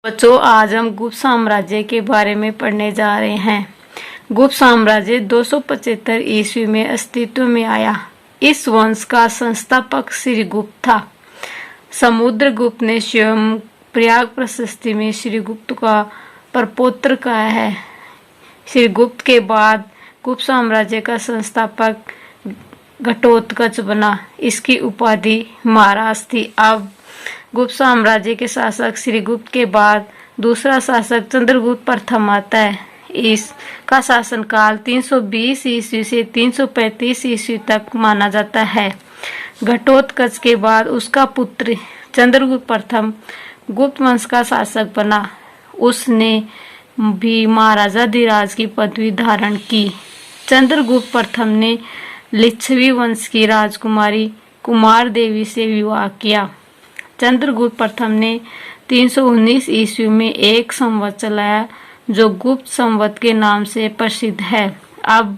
बच्चों, आज हम गुप्त साम्राज्य के बारे में पढ़ने जा रहे हैं। गुप्त साम्राज्य 275 ईस्वी में अस्तित्व में आया। इस वंश का संस्थापक श्रीगुप्त था। समुद्रगुप्त ने स्वयं प्रयाग प्रशस्ति में श्रीगुप्त का प्रपौत्र कहा है। श्रीगुप्त के बाद गुप्त साम्राज्य का संस्थापक घटोत्कच बना। इसकी उपाधि महाराज थी। अब गुप्त साम्राज्य के शासक श्रीगुप्त के बाद दूसरा शासक चंद्रगुप्त प्रथम आता है। इसका शासनकाल 320 ईस्वी से 335 ईस्वी तक माना जाता है। घटोत्कच के बाद उसका पुत्र चंद्रगुप्त प्रथम गुप्त वंश का शासक बना। उसने भी महाराजाधिराज की पदवी धारण की। चंद्रगुप्त प्रथम ने लिच्छवी वंश की राजकुमारी कुमार देवी से विवाह किया। चंद्रगुप्त प्रथम ने 319 ईस्वी में एक संवत चलाया जो गुप्त संवत के नाम से प्रसिद्ध है। अब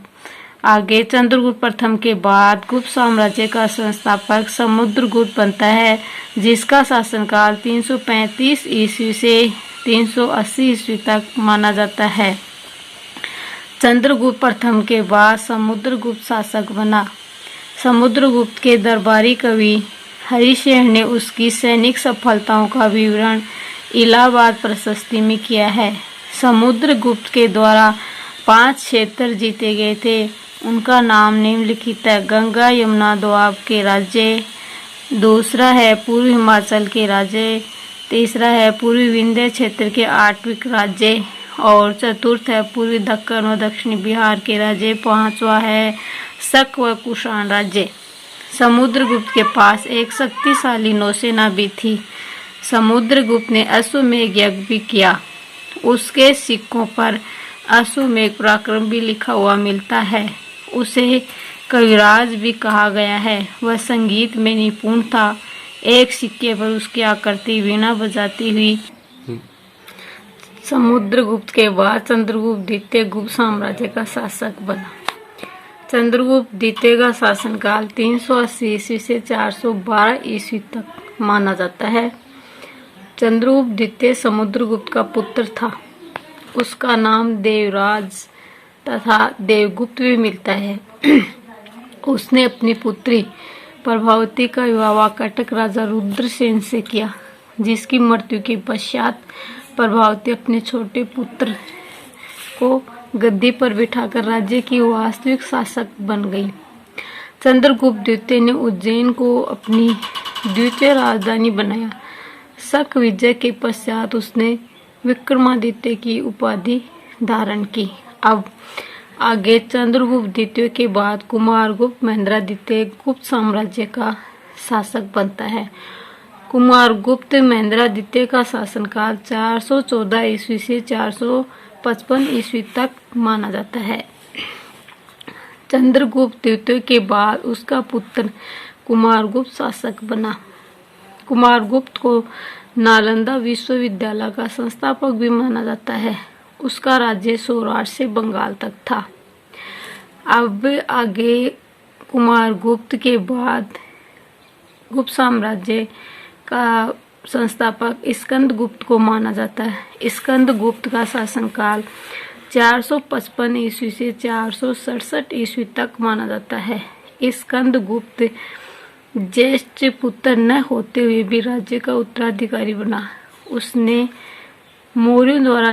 आगे चंद्रगुप्त प्रथम के बाद गुप्त साम्राज्य का संस्थापक समुद्रगुप्त बनता है, जिसका शासनकाल 335 ईस्वी से 380 ईस्वी तक माना जाता है। चंद्रगुप्त प्रथम के बाद समुद्रगुप्त शासक बना। समुद्रगुप्त के दरबारी कवि हरिशेन ने उसकी सैनिक सफलताओं का विवरण इलाहाबाद प्रशस्ति में किया है। समुद्रगुप्त के द्वारा 5 क्षेत्र जीते गए थे। उनका नाम निम्नलिखित है: गंगा यमुना दोआब के राज्य, दूसरा है पूर्व हिमाचल के राज्य, तीसरा है पूर्वी विंध्य क्षेत्र के आठविक राज्य, और चतुर्थ है पूर्वी दक्कन व दक्षिणी बिहार के राज्य, पांचवा है शक व कुषाण राज्य। समुद्रगुप्त के पास एक शक्तिशाली नौसेना भी थी। समुद्रगुप्त ने अश्वमेध यज्ञ भी किया। उसके सिक्कों पर अश्वमेध पराक्रम भी लिखा हुआ मिलता है। उसे कविराज भी कहा गया है। वह संगीत में निपुण था। एक सिक्के पर उसकी आकृति वीणा बजाती हुई। समुद्रगुप्त के बाद चंद्रगुप्त द्वितीय गुप्त साम्राज्य का शासक बना। चंद्रगुप्त द्वितीय का शासनकाल 380 ईस्वी से 412 ईस्वी तक माना जाता है। चंद्रगुप्त द्वितीय समुद्रगुप्त का पुत्र था। उसका नाम देवराज तथा देवगुप्त भी मिलता है। उसने अपनी पुत्री प्रभावती का विवाह कटक राजा रुद्रसेन से किया, जिसकी मृत्यु के पश्चात प्रभावती अपने छोटे पुत्र को गद्दी पर बिठाकर राज्य की वास्तविक शासक बन गई। चंद्रगुप्त द्वितीय ने उज्जैन को अपनी द्वितीय राजधानी बनाया। शक विजय के पश्चात उसने विक्रमादित्य की उपाधि धारण की। अब आगे चंद्रगुप्त द्वितीय के बाद कुमारगुप्त महेंद्रादित्य गुप्त साम्राज्य का शासक बनता है। कुमारगुप्त महेंद्रादित्य का शासनकाल 414 ईस्वी से 455 ईस्वी तक माना जाता है। चंद्रगुप्त द्वितीय के बाद उसका पुत्र कुमारगुप्त शासक बना। कुमारगुप्त को नालंदा विश्वविद्यालय का संस्थापक भी माना जाता है। उसका राज्य सौराष्ट्र से बंगाल तक था। अब आगे कुमारगुप्त के बाद गुप्त साम्राज्य का संस्थापक स्कंदगुप्त को माना जाता है। स्कंदगुप्त का शासनकाल 455 ईस्वी से 467 ईस्वी तक माना जाता है। स्कंदगुप्त ज्येष्ठ पुत्र न होते हुए भी राज्य का उत्तराधिकारी बना। उसने मौर्यों द्वारा